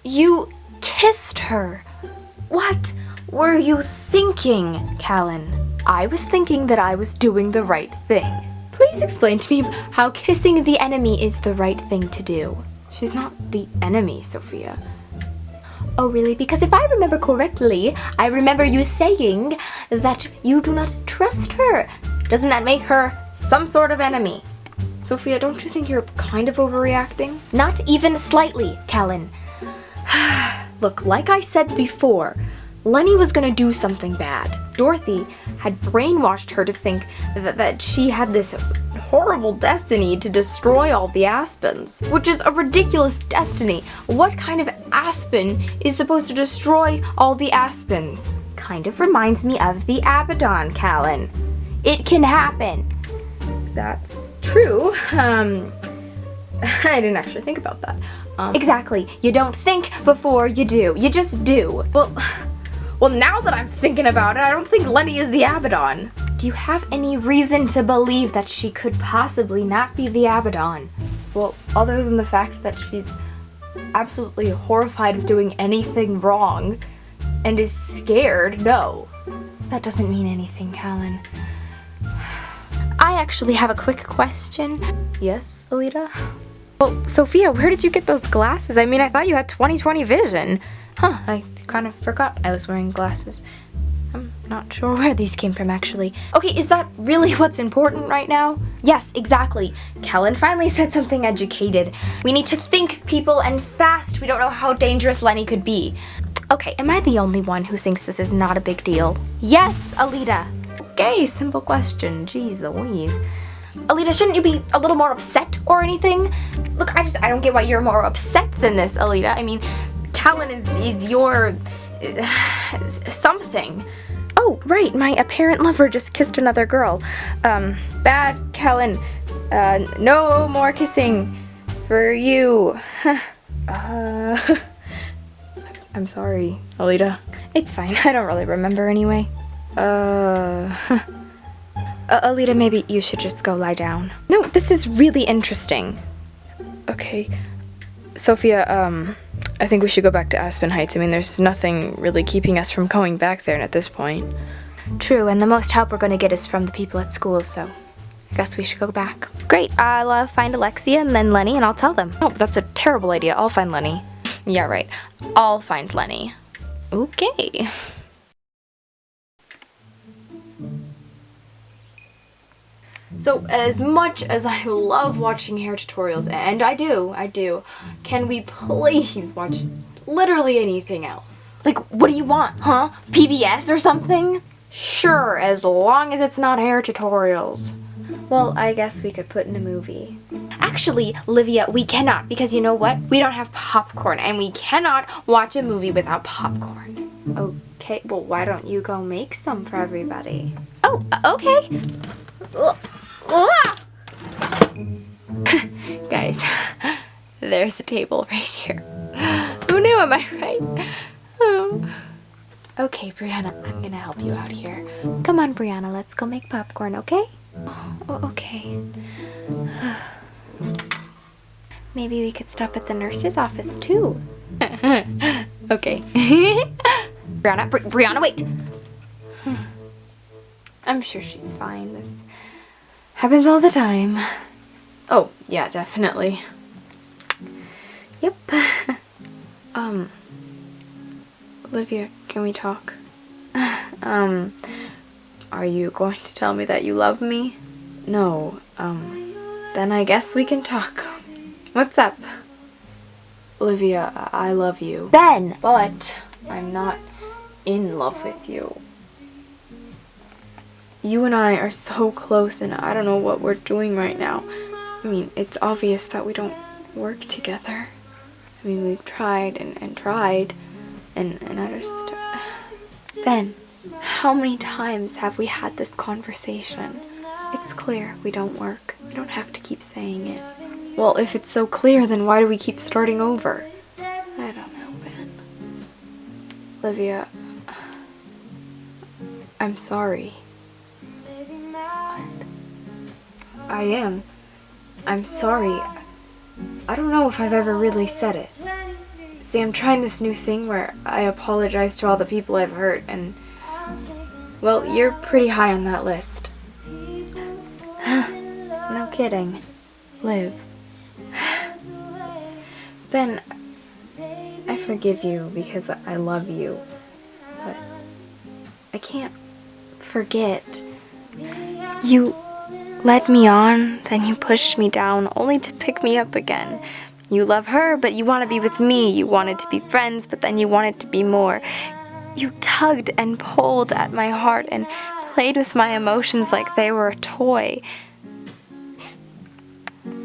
You kissed her. What were you thinking, Callan? I was thinking that I was doing the right thing. Please explain to me how kissing the enemy is the right thing to do. She's not the enemy, Sophia. Oh, really? Because if I remember correctly, I remember you saying that you do not trust her. Doesn't that make her some sort of enemy? Sophia, don't you think you're kind of overreacting? Not even slightly, Callan. Look, like I said before, Lenny was gonna do something bad. Dorothy had brainwashed her to think that she had this horrible destiny to destroy all the Aspens, which is a ridiculous destiny. What kind of Aspen is supposed to destroy all the Aspens? Kind of reminds me of the Abaddon, Callan. It can happen. That's true. I didn't actually think about that. Exactly. You don't think before you do. You just do. Well, now that I'm thinking about it, I don't think Lenny is the Abaddon. Do you have any reason to believe that she could possibly not be the Abaddon? Well, other than the fact that she's absolutely horrified of doing anything wrong and is scared, no. That doesn't mean anything, Callan. I actually have a quick question. Yes, Alita? Well, Sophia, where did you get those glasses? I mean, I thought you had 20/20 vision. Huh, I kind of forgot I was wearing glasses. I'm not sure where these came from, actually. Okay, is that really what's important right now? Yes, exactly. Callan finally said something educated. We need to think, people, and fast. We don't know how dangerous Lenny could be. Okay, am I the only one who thinks this is not a big deal? Yes, Alita. Okay, simple question. Jeez Louise. Alita, shouldn't you be a little more upset or anything? Look, I don't get why you're more upset than this, Alita. I mean, Callan is your something. Oh, right, my apparent lover just kissed another girl. Bad, Callan. No more kissing for you. I'm sorry, Alita. It's fine, I don't really remember anyway. Alita, maybe you should just go lie down. No, this is really interesting. Okay. Sophia, I think we should go back to Aspen Heights. I mean, there's nothing really keeping us from going back there at this point. True, and the most help we're gonna get is from the people at school, so I guess we should go back. Great, I'll find Alexia and then Lenny and I'll tell them. Oh, that's a terrible idea. I'll find Lenny. Yeah, right. I'll find Lenny. Okay. So, as much as I love watching hair tutorials, and I do, can we please watch literally anything else? Like, what do you want, huh? PBS or something? Sure, as long as it's not hair tutorials. Well, I guess we could put in a movie. Actually, Livia, we cannot, because you know what? We don't have popcorn, and we cannot watch a movie without popcorn. Okay, well, why don't you go make some for everybody? Oh, okay. Guys, there's a table right here. Who knew, am I right? Oh. Okay, Brianna, I'm gonna help you out here. Come on, Brianna, let's go make popcorn, okay? Oh, okay. Maybe we could stop at the nurse's office, too. Okay. Brianna, wait! I'm sure she's fine. This happens all the time. Oh, yeah, definitely. Yep. Olivia, can we talk? Are you going to tell me that you love me? No, then I guess we can talk. What's up? Olivia, I love you. Ben! But I'm not in love with you. You and I are so close and I don't know what we're doing right now. I mean, it's obvious that we don't work together. I mean, we've tried and tried and I just... Ben, how many times have we had this conversation? It's clear we don't work. We don't have to keep saying it. Well, if it's so clear, then why do we keep starting over? I don't know, Ben. Olivia, I'm sorry. What? I am. I'm sorry. I don't know if I've ever really said it. See, I'm trying this new thing where I apologize to all the people I've hurt, and, well, you're pretty high on that list. No kidding. Liv. Ben, I forgive you because I love you, but I can't forget. You led me on, then you pushed me down, only to pick me up again. You love her, but you want to be with me. You wanted to be friends, but then you wanted to be more. You tugged and pulled at my heart and played with my emotions like they were a toy.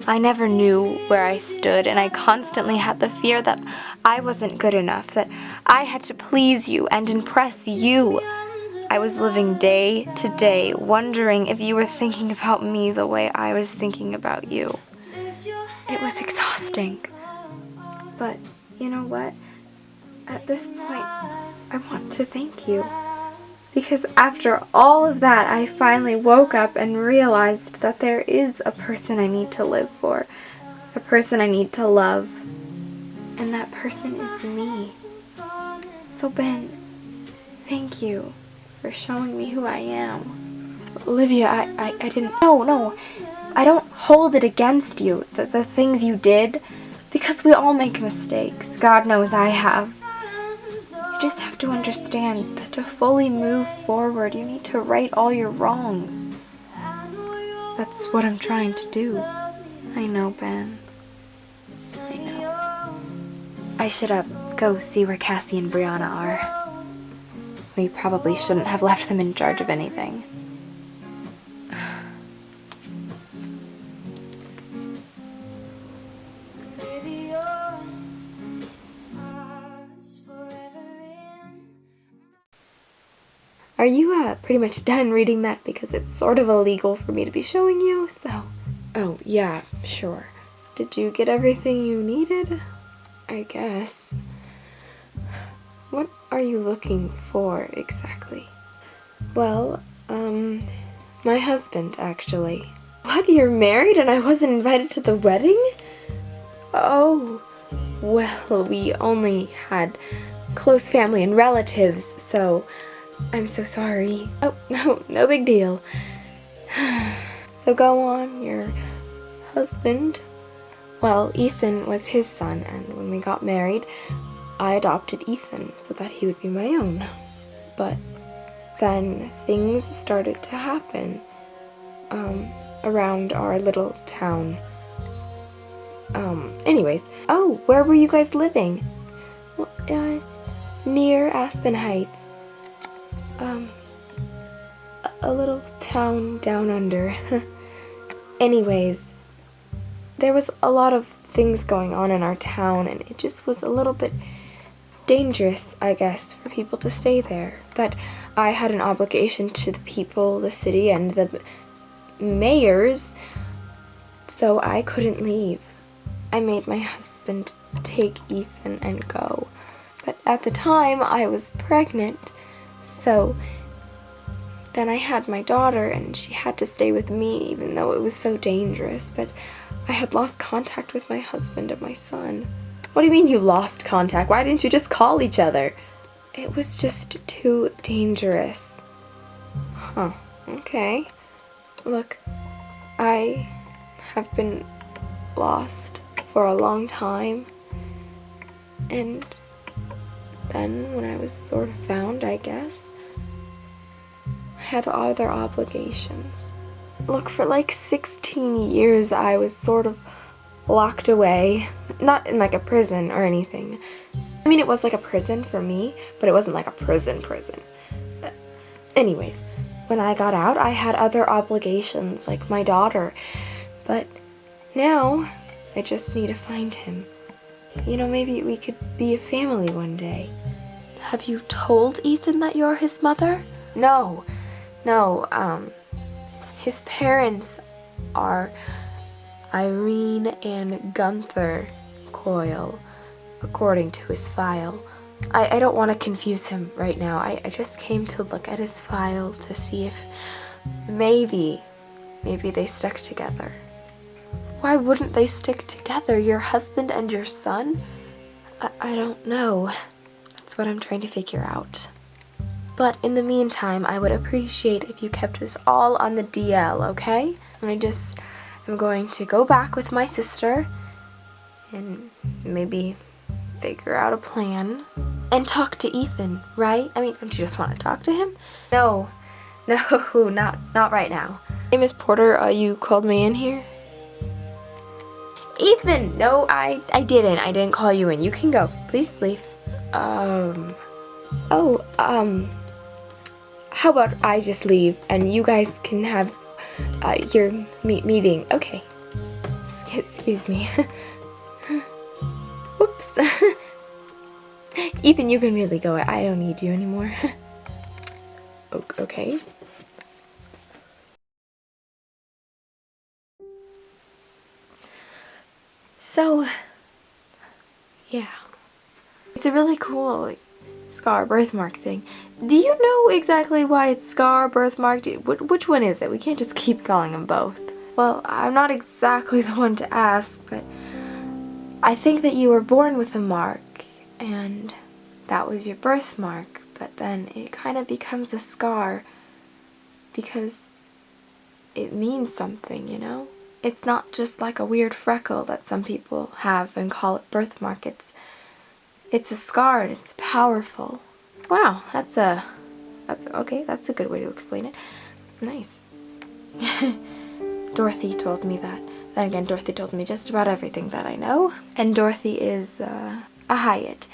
I never knew where I stood, and I constantly had the fear that I wasn't good enough, that I had to please you and impress you. I was living day to day, wondering if you were thinking about me the way I was thinking about you. It was exhausting. But you know what? At this point, I want to thank you. Because after all of that, I finally woke up and realized that there is a person I need to live for. A person I need to love. And that person is me. So Ben, thank you for showing me who I am. Olivia, I didn't... No. I don't hold it against you, the things you did, because we all make mistakes. God knows I have. You just have to understand that to fully move forward, you need to right all your wrongs. That's what I'm trying to do. I know, Ben. I know. I should go see where Cassie and Brianna are. We probably shouldn't have left them in charge of anything. Are you pretty much done reading that? Because it's sort of illegal for me to be showing you, so... Oh, yeah, sure. Did you get everything you needed? I guess. What are you looking for, exactly? Well, my husband, actually. What, you're married and I wasn't invited to the wedding? Oh, well, we only had close family and relatives, so... I'm so sorry. Oh, no big deal. So go on, your husband? Well, Ethan was his son, and when we got married, I adopted Ethan so that he would be my own. But then things started to happen around our little town. Anyways. Oh, where were you guys living? Well, near Aspen Heights. A little town down under. Anyways, there was a lot of things going on in our town, and it just was a little bit dangerous, I guess, for people to stay there. But I had an obligation to the people, the city, and the mayors, so I couldn't leave. I made my husband take Ethan and go. But at the time, I was pregnant. So then I had my daughter, and she had to stay with me even though it was so dangerous, but I had lost contact with my husband and my son. What do you mean you lost contact? Why didn't you just call each other? It was just too dangerous. Huh, okay. Look, I have been lost for a long time, and then when I was sort of found, I guess, I had other obligations. Look, for like 16 years I was sort of locked away. Not in like a prison or anything. I mean, it was like a prison for me, but it wasn't like a prison. Anyways, when I got out, I had other obligations, like my daughter. But now, I just need to find him. You know, maybe we could be a family one day. Have you told Ethan that you're his mother? No, his parents are Irene and Gunther Coyle, according to his file. I don't want to confuse him right now. I just came to look at his file to see if maybe they stuck together. Why wouldn't they stick together, your husband and your son? I don't know. That's what I'm trying to figure out. But in the meantime, I would appreciate if you kept this all on the DL, okay? I'm going to go back with my sister and maybe figure out a plan and talk to Ethan, right? I mean, don't you just want to talk to him? No, not right now. Hey, Miss Porter, you called me in here? Ethan! No, I didn't call you in. You can go. Please leave. How about I just leave and you guys can have your meeting? Okay. Excuse me. Whoops. Ethan, you can really go. I don't need you anymore. Okay. So, yeah. It's a really cool scar birthmark thing. Do you know exactly why it's scar birthmark? Which one is it? We can't just keep calling them both. Well, I'm not exactly the one to ask, but I think that you were born with a mark, and that was your birthmark, but then it kind of becomes a scar because it means something, you know? It's not just like a weird freckle that some people have and call it birthmark. It's a scar and it's powerful. Wow, that's a good way to explain it. Nice. Dorothy told me that. Then again, Dorothy told me just about everything that I know. And Dorothy is a Hyatt.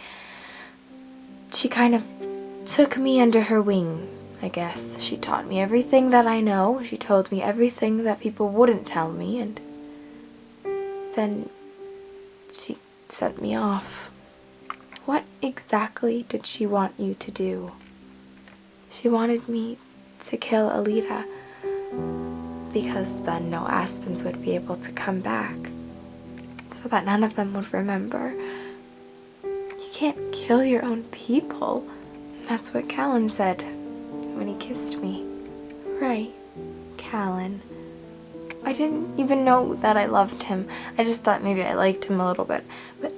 She kind of took me under her wing, I guess. She taught me everything that I know. She told me everything that people wouldn't tell me, and then she sent me off. What exactly did she want you to do? She wanted me to kill Alita because then no Aspens would be able to come back, so that none of them would remember. You can't kill your own people. That's what Callan said when he kissed me. Right, Callan. I didn't even know that I loved him. I just thought maybe I liked him a little bit. But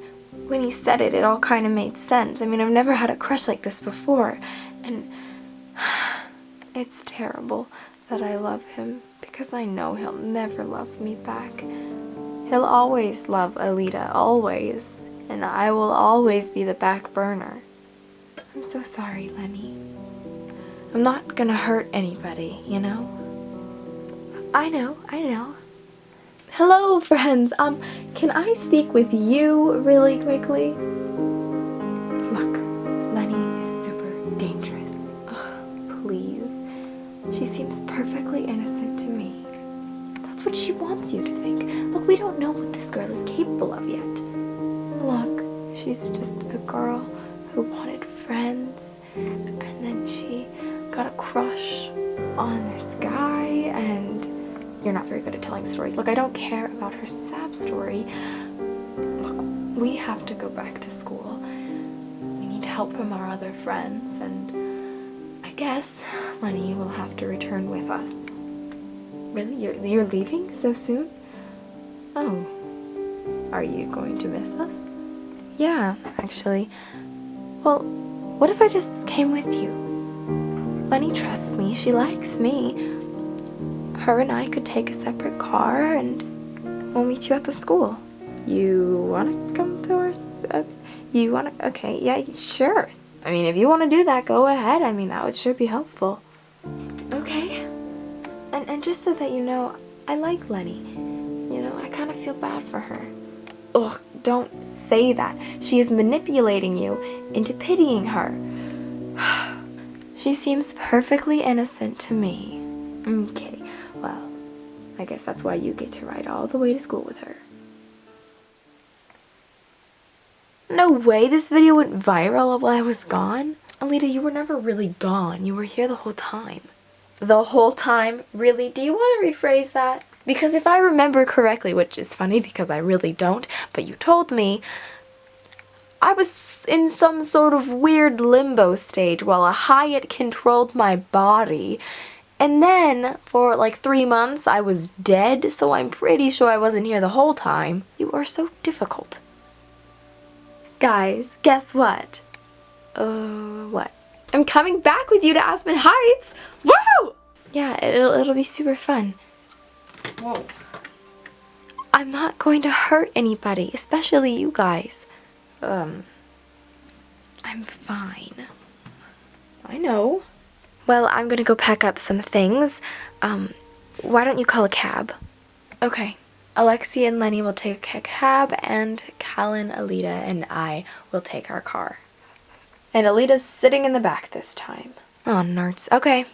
when he said it, it all kind of made sense. I mean, I've never had a crush like this before. And it's terrible that I love him because I know he'll never love me back. He'll always love Alita, always. And I will always be the back burner. I'm so sorry, Lenny. I'm not gonna hurt anybody, you know? I know. Hello, friends. Can I speak with you really quickly? Look, Lenny is super dangerous. Ugh, please. She seems perfectly innocent to me. That's what she wants you to think. Look, we don't know what this girl is capable of yet. Look, she's just a girl who wanted friends, and then she got a crush on this guy, and you're not very good at telling stories. Look, I don't care about her sad story. Look, we have to go back to school. We need help from our other friends, and I guess Lenny will have to return with us. Really? You're leaving so soon? Oh. Are you going to miss us? Yeah, actually. Well, what if I just came with you? Lenny trusts me. She likes me. Her and I could take a separate car and we'll meet you at the school. You want to come to our... you want to... Okay, yeah, sure. I mean, if you want to do that, go ahead. I mean, that would sure be helpful. Okay. And just so that you know, I like Lenny. You know, I kind of feel bad for her. Ugh, don't say that. She is manipulating you into pitying her. She seems perfectly innocent to me. Okay, well, I guess that's why you get to ride all the way to school with her. No way, this video went viral while I was gone? Alita, you were never really gone. You were here the whole time. The whole time? Really? Do you want to rephrase that? Because if I remember correctly, which is funny because I really don't, but you told me, I was in some sort of weird limbo stage while a Hyatt controlled my body. And then, for like 3 months, I was dead, so I'm pretty sure I wasn't here the whole time. You are so difficult. Guys, guess what? What? I'm coming back with you to Aspen Heights! Woo! Yeah, it'll be super fun. Whoa. I'm not going to hurt anybody, especially you guys. I'm fine. I know. Well, I'm gonna go pack up some things. Why don't you call a cab? Okay. Alexia and Lenny will take a cab, and Callan, Alita, and I will take our car. And Alita's sitting in the back this time. Oh, narts. Okay.